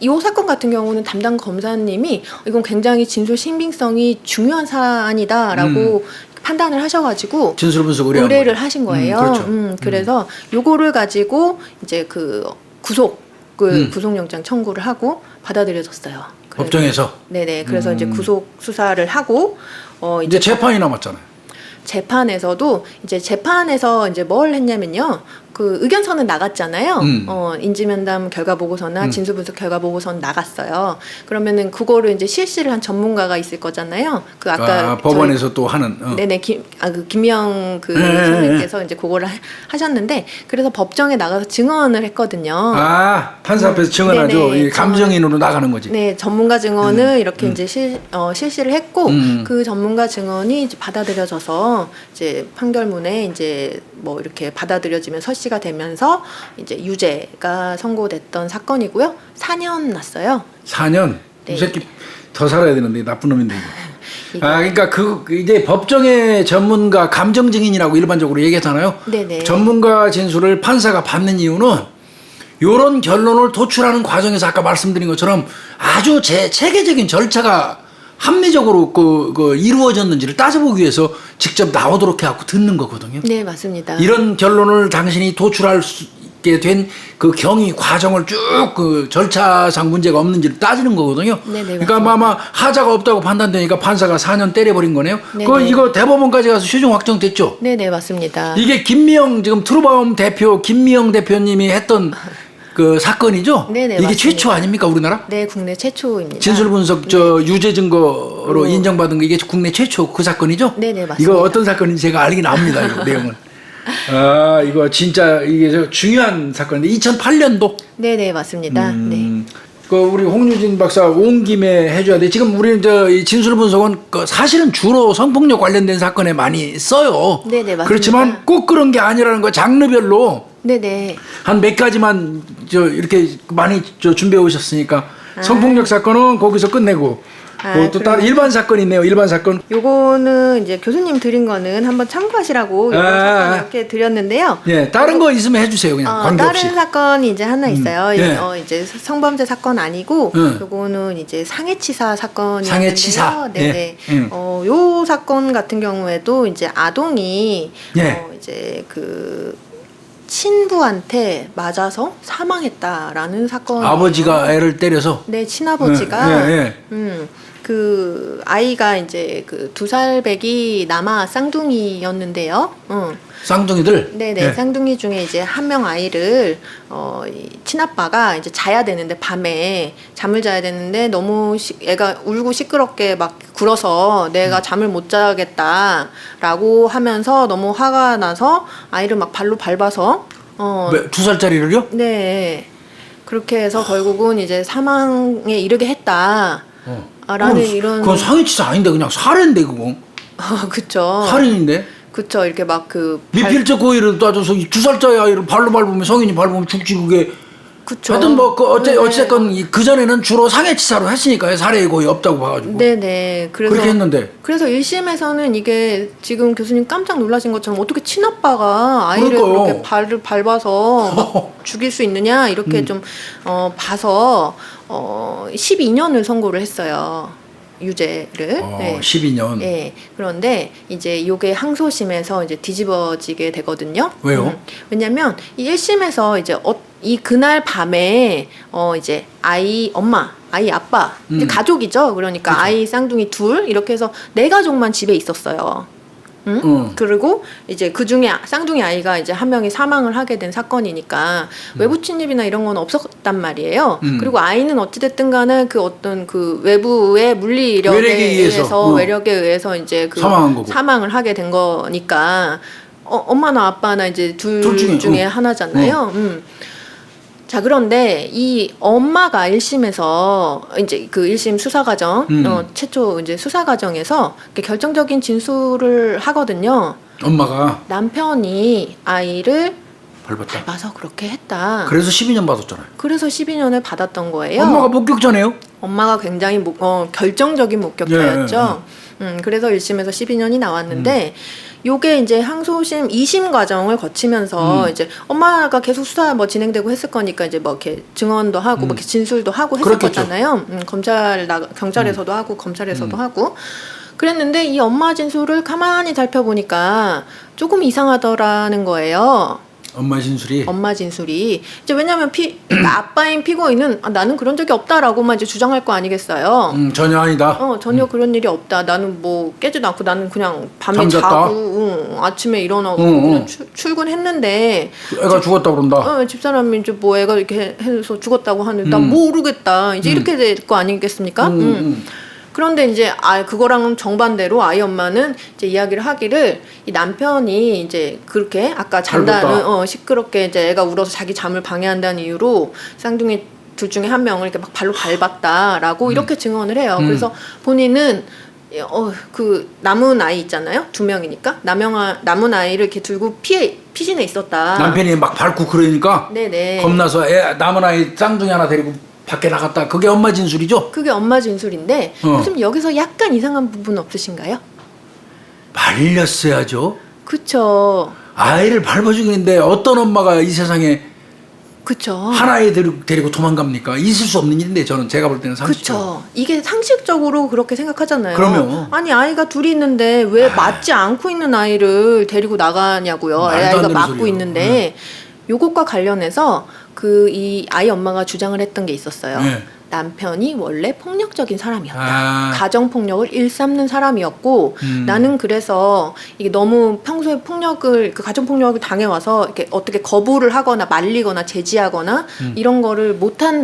이 사건 같은 경우는 담당 검사님이 이건 굉장히 진술 신빙성이 중요한 사안이다라고 판단을 하셔가지고 진술 분석 의뢰를 하신 거예요. 그렇죠. 그래서 요거를 가지고 이제 그 구속영장 청구를 하고 받아들여졌어요. 그래서 법정에서. 네네. 그래서 이제 구속 수사를 하고 이제 재판이 남았잖아요. 재판에서도 이제 뭘 했냐면요. 그 의견서는 나갔잖아요. 인지면담 결과 보고서나 진술 분석 결과 보고서는 나갔어요. 그러면은 그거를 이제 실시를 한 전문가가 있을 거잖아요. 그 아까 법원에서 또 하는. 네네 김명 선생님께서 이제 그거를 하셨는데, 그래서 법정에 나가서 증언을 했거든요. 판사 앞에서 증언하죠. 네네, 이 감정인으로 나가는 거지. 네, 전문가 증언을 이렇게 이제 실시를 했고, 그 전문가 증언이 이제 받아들여져서 이제 판결문에 이제 뭐 이렇게 받아들여지면 설시가 되면서 이제 유죄가 선고됐던 사건이고요. 4년 났어요. 4년? 네. 이 새끼 더 살아야 되는데 나쁜 놈인데 이거. 그러니까 이제 법정의 전문가 감정 증인이라고 일반적으로 얘기하잖아요. 네네. 전문가 진술을 판사가 받는 이유는 요런 결론을 도출하는 과정에서 아까 말씀드린 것처럼 아주 체계적인 절차가 합리적으로 이루어졌는지를 따져보기 위해서 직접 나오도록 해갖고 듣는 거거든요. 네, 맞습니다. 이런 결론을 당신이 도출할 수 있게 된 그 경위 과정을 쭉 그 절차상 문제가 없는지를 따지는 거거든요. 네네, 그러니까 맞습니다. 아마 하자가 없다고 판단되니까 판사가 4년 때려버린 거네요. 네네. 이거 대법원까지 가서 최종 확정됐죠. 네네, 맞습니다. 이게 지금 트루바움 김미영 대표님이 했던 그 사건이죠? 네네, 이게 맞습니다. 최초 아닙니까, 우리나라? 네, 국내 최초입니다. 진술 분석 유죄 증거로 인정받은 게 이게 국내 최초 그 사건이죠? 네네, 맞습니다. 이거 어떤 사건인지 제가 알긴 압니다, 이 내용은. 이거 진짜 이게 중요한 사건인데 2008년도. 네네, 맞습니다. 네. 우리 홍유진 박사 온 김에 해줘야 돼. 지금 우리는 이 진술 분석은 사실은 주로 성폭력 관련된 사건에 많이 써요. 네네, 맞습니다. 그렇지만 꼭 그런 게 아니라는 거 장르별로 네네. 한 몇 가지만 이렇게 많이 준비해 오셨으니까 성폭력 사건은 거기서 끝내고 또 다른 일반 사건이 있네요. 일반 사건. 요거는 이제 교수님 드린 거는 한번 참고하시라고 요거 사건 이렇게 드렸는데요. 예, 다른 거 있으면 해주세요. 그냥 관계없이. 다른 사건이 이제 하나 있어요. 예. 이제 성범죄 사건 아니고 요거는 이제 상해치사 사건이었는데요. 상해치사. 네네. 예. 요 사건 같은 경우에도 이제 아동이 예. 이제 그 친부한테 맞아서 사망했다라는 사건. 아버지가 애를 때려서. 네, 친아버지가 예. 그 아이가 이제 그 2살배기 남아 쌍둥이였는데요. 쌍둥이들. 네네, 예. 쌍둥이 중에 이제 한 명 아이를 이 친아빠가 이제 자야 되는데, 밤에 잠을 자야 되는데 너무 애가 울고 시끄럽게 막 굴어서 내가 잠을 못 자겠다라고 하면서 너무 화가 나서 아이를 막 발로 밟아서 2살짜리를요? 네, 그렇게 해서 결국은 이제 사망에 이르게 했다. 라는 이런. 그건 상해치사 아닌데 그냥 살해인데 그거. 그쵸. 살인인데. 그쵸. 이렇게 막 미필적 고의를 따져서 2살짜리 아이를 발로 밟으면 성인이 밟으면 죽지 그게. 그쵸. 하여튼 네. 어쨌건 그 전에는 주로 상해치사로 했으니까요. 살해의 거의 없다고 봐가지고. 네네. 그렇게 했는데. 그래서 1심에서는 이게 지금 교수님 깜짝 놀라신 것처럼 어떻게 친아빠가 아이를 그러니까요. 그렇게 발을 밟아서 막 죽일 수 있느냐 이렇게 좀 봐서 12년을 선고를 했어요. 유죄를. 네. 12년. 네. 그런데 이제 요게 항소심에서 이제 뒤집어지게 되거든요. 왜요? 왜냐면 이 1심에서 이제 이 그날 밤에 이제 아이 아빠 이제 가족이죠. 그러니까 그렇죠. 아이 쌍둥이 둘 이렇게 해서 4가족만 집에 있었어요. 그리고 이제 그 중에 쌍둥이 아이가 이제 한 명이 사망을 하게 된 사건이니까 외부 침입이나 이런 건 없었단 말이에요. 그리고 아이는 어찌됐든 간에 그 어떤 그 외부의 물리력에 외력에 의해서 이제 그 사망을 하게 된 거니까 엄마나 아빠나 이제 둘 중에 하나잖아요. 자, 그런데 이 엄마가 1심에서 이제 그 1심 수사 과정 최초 이제 수사 과정에서 결정적인 진술을 하거든요. 엄마가 남편이 아이를 밟았다. 밟아서 그렇게 했다. 그래서 12년 받았잖아요. 그래서 12년을 받았던 거예요. 엄마가 목격자네요. 엄마가 굉장히 결정적인 목격자였죠. 그래서 1심에서 12년이 나왔는데 요게 이제 항소심 2심 과정을 거치면서 이제 엄마가 계속 수사 뭐 진행되고 했을 거니까 이제 뭐 이렇게 증언도 하고 뭐 이렇게 진술도 하고 했을 그렇겠죠. 거잖아요. 경찰에서도 하고 검찰에서도 하고 그랬는데 이 엄마 진술을 가만히 살펴보니까 조금 이상하더라는 거예요. 엄마 진술이. 엄마 진술이 이제 왜냐하면 아빠인 피고인은 나는 그런 적이 없다라고만 이제 주장할 거 아니겠어요. 전혀 아니다. 전혀 그런 일이 없다. 나는 뭐 깨지도 않고 나는 그냥 밤에 잠잤다. 자고 아침에 일어나고 그냥 출근했는데 애가 죽었다 그런다. 집사람이 이제 뭐 애가 이렇게 해서 죽었다고 하는데 난 모르겠다. 이제 이렇게 될 거 아니겠습니까? 그런데 이제 그거랑은 정반대로 아이 엄마는 이제 이야기를 하기를 이 남편이 이제 그렇게 아까 잔다는 시끄럽게 이제 애가 울어서 자기 잠을 방해한다는 이유로 쌍둥이 둘 중에 한 명을 이렇게 막 발로 밟았다라고 이렇게 증언을 해요. 그래서 본인은 그 남은 아이 있잖아요. 2명이니까 남은 아이를 이렇게 들고 피신해 있었다. 남편이 막 밟고 그러니까 네네. 겁나서 남은 아이 쌍둥이 하나 데리고 밖에 나갔다. 그게 엄마 진술이죠? 그게 엄마 진술인데 좀 여기서 약간 이상한 부분 없으신가요? 말렸어야죠. 그쵸. 아이를 밟아 죽이는데 어떤 엄마가 이 세상에 그쵸. 하나에 데리고 도망갑니까? 있을 수 없는 일인데 저는 제가 볼 때는 상식적으로. 그쵸. 이게 상식적으로 그렇게 생각하잖아요. 그럼요. 아니 아이가 둘이 있는데 왜 맞지 않고 있는 아이를 데리고 나가냐고요. 말도 안 아이가 되는 맞고 소리예요. 있는데 요것과 관련해서 이 아이 엄마가 주장을 했던 게 있었어요. 네. 남편이 원래 폭력적인 사람이었다. 아. 가정폭력을 일삼는 사람이었고 나는 그래서 이게 너무 평소에 그 가정폭력을 당해와서 이렇게 어떻게 거부를 하거나 말리거나 제지하거나 이런 거를 못하는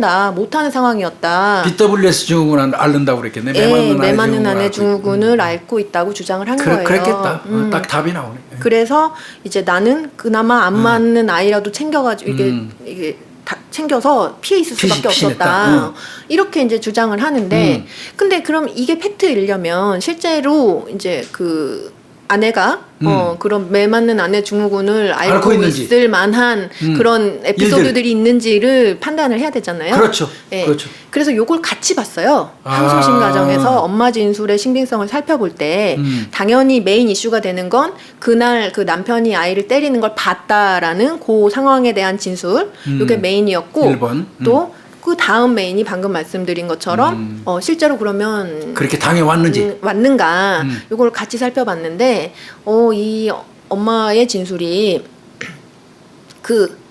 상황이었다. BWS 증후군 앓는다고 그랬겠네. 매 맞는 아내 증후군을 앓고 있다고 주장을 한 거예요. 그랬겠다. 딱 답이 나오네. 그래서 이제 나는 그나마 안 맞는 아이라도 챙겨가지고 이게 다 챙겨서 피해 있을 수밖에 없었다. 이렇게 이제 주장을 하는데, 근데 그럼 이게 팩트이려면 실제로 이제 그 아내가 그런 매 맞는 아내 증후군을 알고 있을 만한 그런 에피소드들이 있는지를 판단을 해야 되잖아요. 그렇죠. 네. 그렇죠. 그래서 요걸 같이 봤어요. 항소심 과정에서 엄마 진술의 신빙성을 살펴볼 때 당연히 메인 이슈가 되는 건 그날 그 남편이 아이를 때리는 걸 봤다라는 그 상황에 대한 진술. 요게 메인이었고 1번. 또 그 다음 메인이 방금 말씀드린 것처럼 실제로 그러면 그렇게 당해왔는지 왔는가 요걸 같이 살펴봤는데 이 엄마의 진술이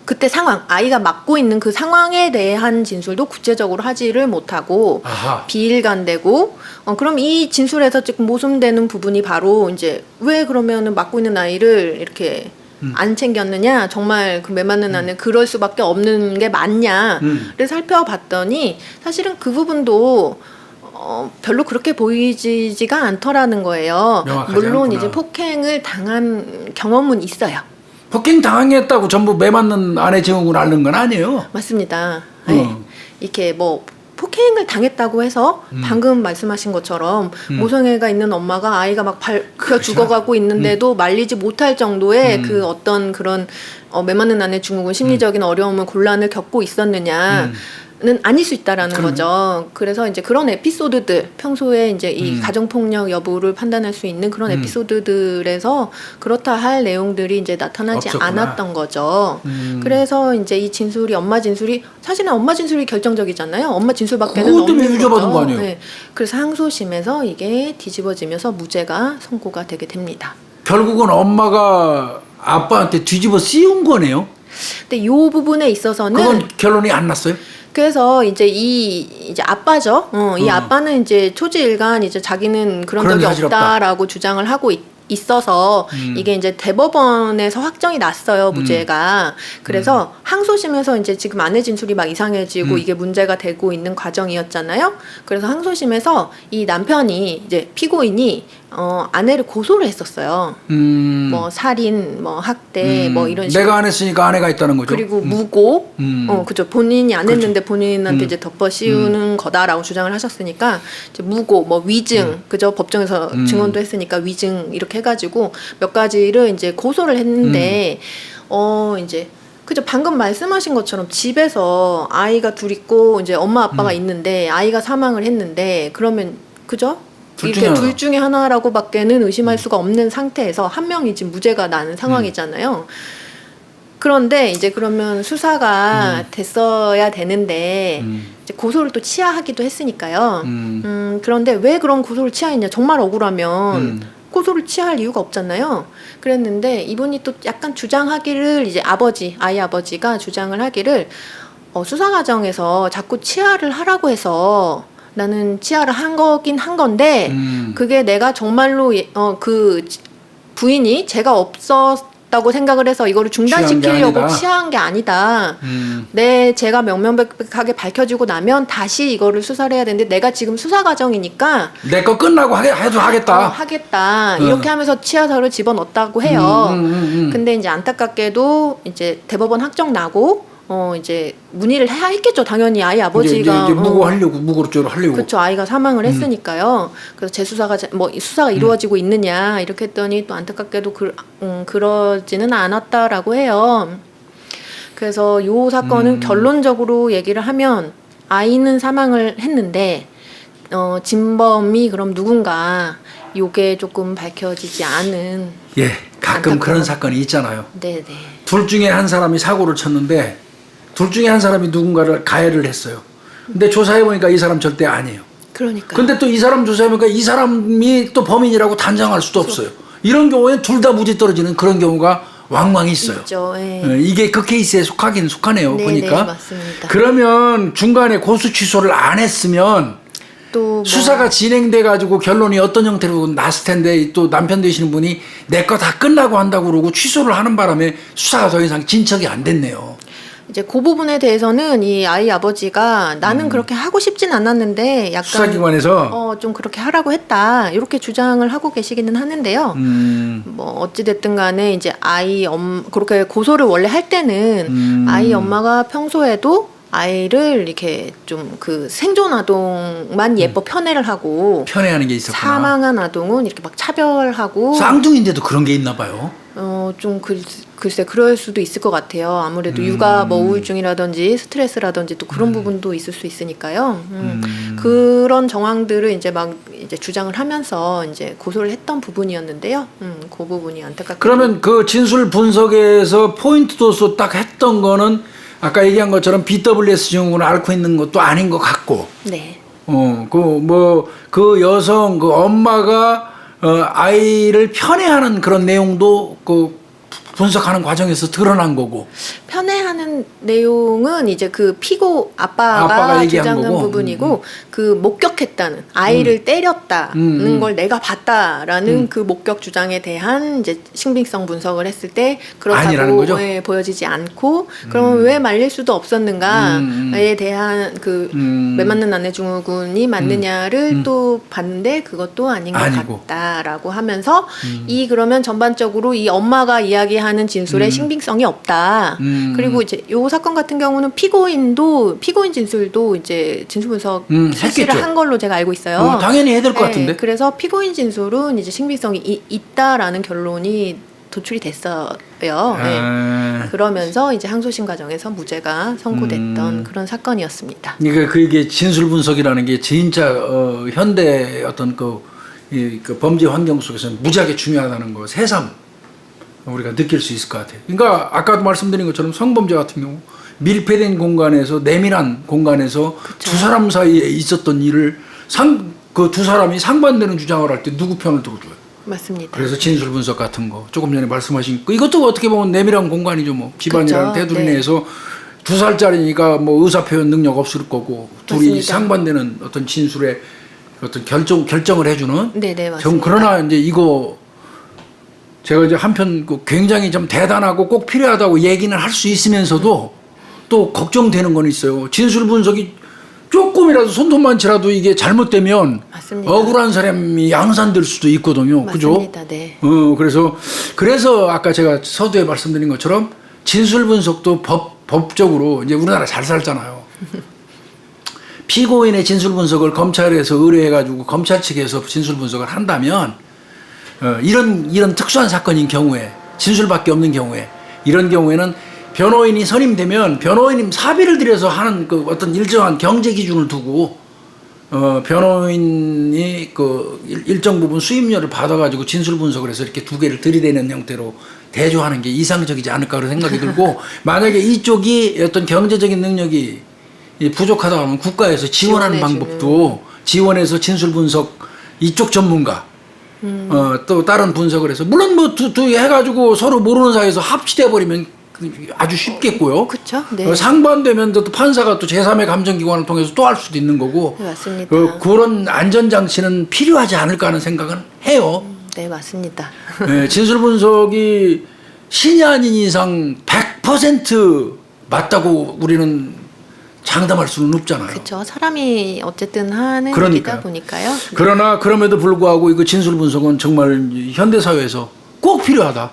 그때 상황, 아이가 맞고 있는 그 상황에 대한 진술도 구체적으로 하지를 못하고 비일관되고 그럼 이 진술에서 지금 모순되는 부분이 바로 이제 왜 그러면은 맞고 있는 아이를 이렇게 안 챙겼느냐, 정말 그 매 맞는 아내 그럴 수밖에 없는 게 맞냐를 살펴봤더니 사실은 그 부분도 별로 그렇게 보이지가 않더라는 거예요. 물론 않구나. 이제 폭행을 당한 경험은 있어요. 폭행 당했다고 전부 매 맞는 아내 증후군 앓는 건 아니에요. 맞습니다. 네. 이렇게 뭐 폭행을 당했다고 해서 방금 말씀하신 것처럼 모성애가 있는 엄마가 아이가 막 밟혀 죽어가고 있는데도 말리지 못할 정도의 그 어떤 그런 매 맞는 아내 증후군 심리적인 어려움을 곤란을 겪고 있었느냐. 는 아닐 수 있다라는 거죠. 그래서 이제 그런 에피소드들, 평소에 이제 이 가정폭력 여부를 판단할 수 있는 그런 에피소드들에서 그렇다 할 내용들이 이제 나타나지 없었구나. 않았던 거죠. 그래서 이제 이 진술이 엄마 진술이 사실은 엄마 진술이 결정적이잖아요. 엄마 진술밖에는 그것 때문에 없는 유죄받은 거죠. 거 아니에요? 네. 그래서 항소심에서 이게 뒤집어지면서 무죄가 선고가 되게 됩니다. 결국은 엄마가 아빠한테 뒤집어 씌운 거네요. 근데 이 부분에 있어서는 그건 결론이 안 났어요? 그래서 이제 아빠죠. 이 아빠는 이제 초지일간 이제 자기는 그런 적이 사실 없다라고 주장을 하고 있어서 이게 이제 대법원에서 확정이 났어요, 무죄가. 그래서 항소심에서 이제 지금 아내 진술이 막 이상해지고 이게 문제가 되고 있는 과정이었잖아요. 그래서 항소심에서 이 남편이 이제 피고인이 아내를 고소를 했었어요. 뭐 살인, 뭐 학대, 뭐 이런 식으로. 내가 안 했으니까 아내가 있다는 거죠. 그리고 무고, 그죠. 본인이 안 그렇죠. 했는데 본인한테 이제 덮어 씌우는 거다라고 주장을 하셨으니까 이제 무고, 뭐 위증, 그죠. 법정에서 증언도 했으니까 위증 이렇게 해가지고 몇 가지를 이제 고소를 했는데, 이제 그죠. 방금 말씀하신 것처럼 집에서 아이가 둘 있고 이제 엄마 아빠가 있는데 아이가 사망을 했는데 그러면 그죠? 이렇게 둘 중에 하나라고밖에는 의심할 수가 없는 상태에서 한 명이 지금 무죄가 나는 상황이잖아요. 그런데 이제 그러면 수사가 됐어야 되는데 이제 고소를 또 취하하기도 했으니까요. 그런데 왜 그런 고소를 취하했냐? 정말 억울하면 고소를 취할 이유가 없잖아요. 그랬는데 이분이 또 약간 주장하기를 이제 아이 아버지가 주장을 하기를 수사 과정에서 자꾸 치하를 하라고 해서 나는 치아를 한 거긴 한 건데 그게 내가 정말로 그 부인이 죄가 없었다고 생각을 해서 이거를 중단시키려고 치아한 게 아니다. 내 죄가 명명백백하게 밝혀지고 나면 다시 이거를 수사를 해야 되는데 내가 지금 수사 과정이니까 내 거 끝나고 해도 하겠다. 하겠다. 이렇게 하면서 치아서를 집어넣었다고 해요. 근데 이제 안타깝게도 이제 대법원 확정 나고 이제 문의를 해야 했겠죠. 당연히 아이 아버지가 이제 무고로 하려고. 그렇죠. 아이가 사망을 했으니까요. 그래서 재수사가 수사가 이루어지고 있느냐 이렇게 했더니 또 안타깝게도 그러지는 않았다라고 해요. 그래서 요 사건은 결론적으로 얘기를 하면 아이는 사망을 했는데 진범이 그럼 누군가 요게 조금 밝혀지지 않은 가끔 안타까운. 그런 사건이 있잖아요. 네네. 둘 중에 한 사람이 사고를 쳤는데 둘 중에 한 사람이 누군가를 가해를 했어요. 근데 조사해보니까 이 사람 절대 아니에요. 그러니까. 근데 또 이 사람 조사해보니까 이 사람이 또 범인이라고 단정할 수도 없어요. 이런 경우에 둘 다 무죄 떨어지는 그런 경우가 왕왕 있어요. 있죠. 이게 그 케이스에 속하네요. 네, 보니까. 네, 맞습니다. 그러면 중간에 고소 취소를 안 했으면 또 수사가 진행돼 가지고 결론이 어떤 형태로 났을 텐데 또 남편 되시는 분이 내 거 다 끝나고 한다고 그러고 취소를 하는 바람에 수사가 더 이상 진척이 안 됐네요. 이제 그 부분에 대해서는 이 아이 아버지가 나는 그렇게 하고 싶진 않았는데 약간 수사기관에서 좀 그렇게 하라고 했다 이렇게 주장을 하고 계시기는 하는데요. 뭐 어찌 됐든 간에 이제 그렇게 고소를 원래 할 때는 아이 엄마가 평소에도 아이를 이렇게 좀 그 생존 아동만 예뻐 편애를 하고 편애하는 게 있었구나. 사망한 아동은 이렇게 막 차별하고 쌍둥이인데도 그런 게 있나 봐요. 좀 글쎄 그럴 수도 있을 것 같아요. 아무래도 육아 뭐 우울증이라든지 스트레스라든지 또 그런 부분도 있을 수 있으니까요. 그런 정황들을 이제 막 이제 주장을 하면서 이제 고소를 했던 부분이었는데요. 그 부분이 안타깝게. 그러면 그 진술 분석에서 포인트로서 딱 했던 거는 아까 얘기한 것처럼 BWS 증후군을 앓고 있는 것도 아닌 것 같고. 네. 그 여성 그 엄마가 아이를 편애하는 그런 내용도 그 분석하는 과정에서 드러난 거고. 편애하는 내용은 이제 그 아빠가 얘기한 주장한 거고. 부분이고 그 목격했다는 아이를 때렸다는 걸 내가 봤다라는 그 목격 주장에 대한 이제 신빙성 분석을 했을 때 아니라는 그렇다고 거죠? 보여지지 않고 그러면 왜 말릴 수도 없었는가에 대한 그 왜 맞는 아내 증후군이 맞느냐를 또 봤는데 그것도 아닌 것 아니고. 같다라고 하면서 그러면 전반적으로 이 엄마가 이야기하는 진술에 신빙성이 없다. 그리고 이제 요 사건 같은 경우는 피고인 진술도 이제 진술 분석 실시를 했겠죠. 한 걸로 제가 알고 있어요. 당연히 해야 될 것 같은데. 그래서 피고인 진술은 이제 신빙성이 있다라는 결론이 도출이 됐어요. 그러면서 이제 항소심 과정에서 무죄가 선고됐던 그런 사건이었습니다. 그러니까 이게 진술 분석이라는 게 진짜 현대 어떤 그 범죄 환경 속에서는 무지하게 중요하다는 거 새삼 우리가 느낄 수 있을 것 같아요. 그러니까 아까도 말씀드린 것처럼 성범죄 같은 경우 밀폐된 공간에서 내밀한 공간에서 그쵸. 두 사람 사이에 있었던 일을 그 두 사람이 상반되는 주장을 할 때 누구 편을 들어줘요. 맞습니다. 그래서 진술 분석 같은 거 조금 전에 말씀하신 이것도 어떻게 보면 내밀한 공간이죠. 뭐 집안이랑 그쵸. 테두리 네. 내에서 2살짜리니까 뭐 의사 표현 능력 없을 거고 둘이 맞습니다. 상반되는 어떤 진술에 어떤 결정을 해주는. 네네 좀 맞습니다. 그러나 이제 이거 제가 이제 한편 그 굉장히 좀 대단하고 꼭 필요하다고 얘기는 할 수 있으면서도 또 걱정되는 건 있어요. 진술 분석이 조금이라도 손톱만치라도 이게 잘못되면 맞습니다. 억울한 사람이 양산될 수도 있거든요. 그죠? 맞습니다. 네. 그래서 아까 제가 서두에 말씀드린 것처럼 진술 분석도 법적으로 이제 우리나라 잘 살잖아요. 피고인의 진술 분석을 검찰에서 의뢰해가지고 검찰 측에서 진술 분석을 한다면 이런 특수한 사건인 경우에 진술밖에 없는 경우에 이런 경우에는 변호인이 선임되면 변호인이 사비를 들여서 하는 그 어떤 일정한 경제 기준을 두고 변호인이 그 일정 부분 수임료를 받아가지고 진술 분석을 해서 이렇게 두 개를 들이대는 형태로 대조하는 게 이상적이지 않을까 그런 생각이 들고 만약에 이쪽이 어떤 경제적인 능력이 부족하다 하면 국가에서 지원하는 방법도 지원해서 진술 분석 이쪽 전문가 또 다른 분석을 해서 물론 뭐 두 해가지고 서로 모르는 사이에서 합치돼 버리면 아주 쉽겠고요. 그렇죠. 네. 상반되면 또 판사가 또 제3의 감정기관을 통해서 또 할 수도 있는 거고. 네, 맞습니다. 그런 안전장치는 필요하지 않을까 하는 생각은 해요. 네, 맞습니다. 네, 진술 분석이 신이 아닌 이상 100% 맞다고 우리는 장담할 수는 없잖아요. 그렇죠. 사람이 어쨌든 하는 그러니까요. 일이다 보니까요. 그러나 그럼에도 불구하고 이거 진술 분석은 정말 현대 사회에서 꼭 필요하다.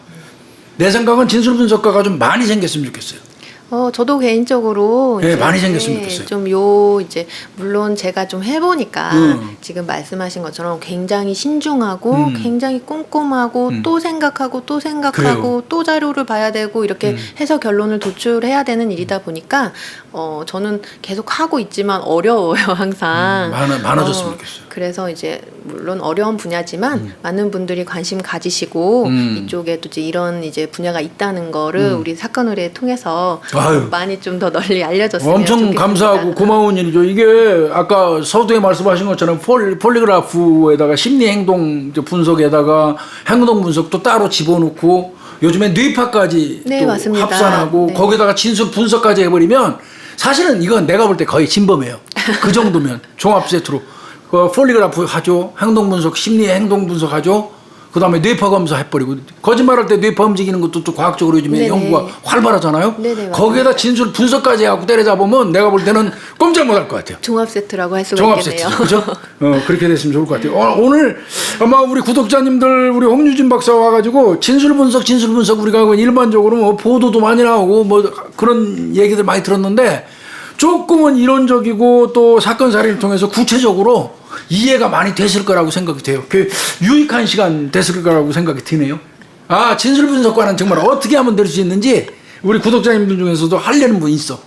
내 생각은 진술 분석가가 좀 많이 생겼으면 좋겠어요. 저도 개인적으로 네, 이제 많이 생겼으면 좋겠어요. 좀 이제 물론 제가 좀 해보니까 지금 말씀하신 것처럼 굉장히 신중하고 굉장히 꼼꼼하고 또 생각하고 그래요. 또 자료를 봐야 되고 이렇게 해서 결론을 도출해야 되는 일이다 보니까 저는 계속 하고 있지만 어려워요 항상. 많아졌으면 좋겠어요. 그래서 이제 물론 어려운 분야지만 많은 분들이 관심 가지시고 이쪽에도 이제 이런 이제 분야가 있다는 거를 우리 사건 의뢰 통해서 아유. 많이 좀 더 널리 알려졌으면 엄청 좋겠습니다. 감사하고 고마운 일이죠. 이게 아까 서두에 말씀하신 것처럼 폴리그래프에다가 심리 행동 분석에다가 행동 분석도 따로 집어넣고 요즘에 뇌파까지 네, 또 맞습니다. 합산하고 네. 거기다가 진술 분석까지 해버리면 사실은 이건 내가 볼 때 거의 진범이에요. 그 정도면 종합 세트로 폴리그래프 하죠. 행동 분석, 심리 행동 분석 하죠. 그다음에 뇌파 검사 해버리고 거짓말할 때 뇌파 움직이는 것도 또 과학적으로 요즘에 네네. 연구가 활발하잖아요. 네네, 맞습니다. 거기에다 진술 분석까지 하고 때려잡으면 내가 볼 때는 꼼짝 못할 것 같아요. 종합 세트라고 할 수가 종합 있겠네요. 세트 그죠? 그렇게 됐으면 좋을 것 같아요. 오늘 아마 우리 구독자님들 우리 홍유진 박사 와가지고 진술 분석 우리가 일반적으로 뭐 보도도 많이 나오고 뭐 그런 얘기들 많이 들었는데 조금은 이론적이고 또 사건 사례를 통해서 구체적으로 이해가 많이 됐을 거라고 생각이 돼요. 그 유익한 시간 됐을 거라고 생각이 드네요. 진술 분석과는 정말 어떻게 하면 될 수 있는지 우리 구독자님들 중에서도 하려는 분이 있어.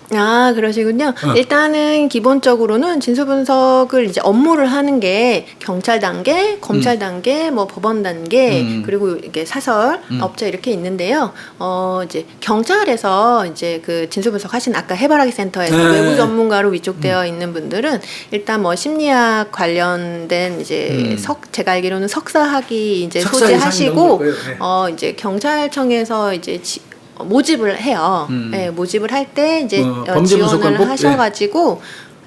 그러시군요. 일단은 기본적으로는 진술 분석을 이제 업무를 하는 게 경찰 단계, 검찰 단계, 뭐 법원 단계, 그리고 이게 사설 업체 이렇게 있는데요. 이제 경찰에서 이제 그 진술 분석 하신 아까 해바라기 센터에서 네. 외부 전문가로 위촉되어 있는 분들은 일단 뭐 심리학 관련된 이제 제가 알기로는 석사학위 이제 석사 소지하시고 이상 정도. 이제 경찰청에서 이제 모집을 해요. 네, 모집을 할 때 이제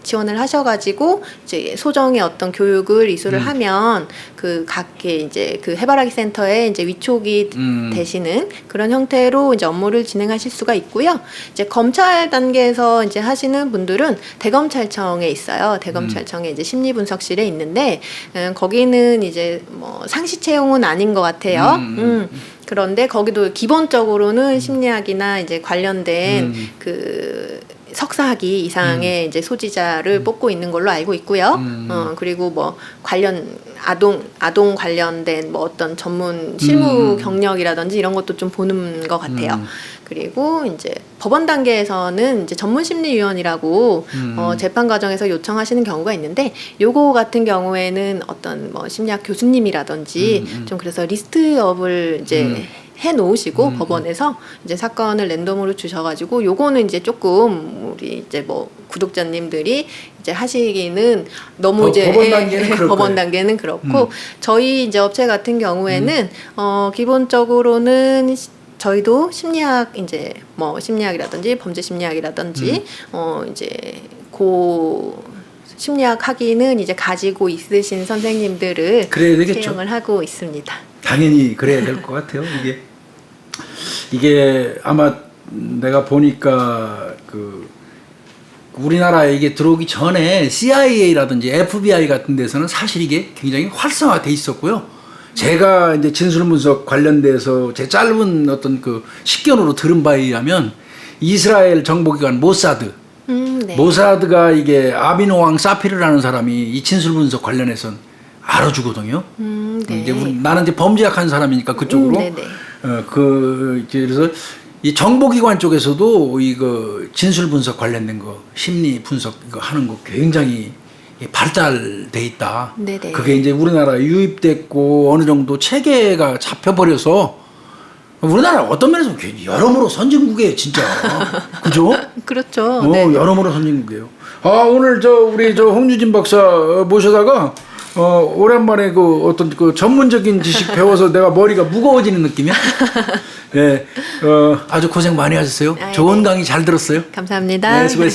지원을 하셔가지고 이제 소정의 어떤 교육을 이수를 하면 그 각계 이제 그 해바라기 센터에 이제 위촉이 되시는 그런 형태로 이제 업무를 진행하실 수가 있고요. 이제 검찰 단계에서 이제 하시는 분들은 대검찰청에 있어요. 대검찰청에 이제 심리분석실에 있는데 거기는 이제 뭐 상시 채용은 아닌 것 같아요. 그런데 거기도 기본적으로는 심리학이나 이제 관련된 그 석사학위 이상의 이제 소지자를 뽑고 있는 걸로 알고 있고요. 그리고 뭐 아동 관련된 뭐 어떤 전문 실무 경력이라든지 이런 것도 좀 보는 것 같아요. 그리고 이제 법원 단계에서는 이제 전문 심리위원이라고 재판 과정에서 요청하시는 경우가 있는데 요거 같은 경우에는 어떤 뭐 심리학 교수님이라든지 좀 그래서 리스트업을 이제 해 놓으시고 법원에서 이제 사건을 랜덤으로 주셔가지고 요거는 이제 조금 우리 이제 뭐 구독자님들이 이제 하시기는 너무 이제 법원 단계는 그렇고 저희 이제 업체 같은 경우에는 기본적으로는 저희도 심리학 이제 뭐 심리학이라든지 범죄 심리학이라든지 이제 심리학 학위는 이제 가지고 있으신 선생님들을 채용을 하고 있습니다. 당연히 그래야 될 것 같아요. 이게 아마 내가 보니까 그 우리나라에 이게 들어오기 전에 CIA라든지 FBI 같은 데서는 사실 이게 굉장히 활성화돼 있었고요. 제가 이제 진술분석 관련돼서 제 짧은 어떤 그 식견으로 들은 바에 의하면 이스라엘 정보기관 모사드, 네. 모사드가 이게 아비노왕 사피르라는 사람이 이 진술분석 관련해서는 알아주거든요. 네. 이제 나는 이제 범죄학한 사람이니까 그쪽으로. 네네. 그래서 이 정보기관 쪽에서도 이거 진술 분석 관련된 거, 심리 분석 이거 하는 거 굉장히 발달돼 있다. 네네. 그게 이제 우리나라에 유입됐고 어느 정도 체계가 잡혀버려서 우리나라 어떤 면에서 여러모로 선진국이에요, 진짜. 그죠? 그렇죠. 네. 여러모로 선진국이에요. 오늘 우리 홍유진 박사 모셔다가 오랜만에 그 어떤 그 전문적인 지식 배워서 내가 머리가 무거워지는 느낌이야. 네, 아주 고생 많이 하셨어요. 좋은 네. 강의 잘 들었어요. 감사합니다. 네, 수고했어요.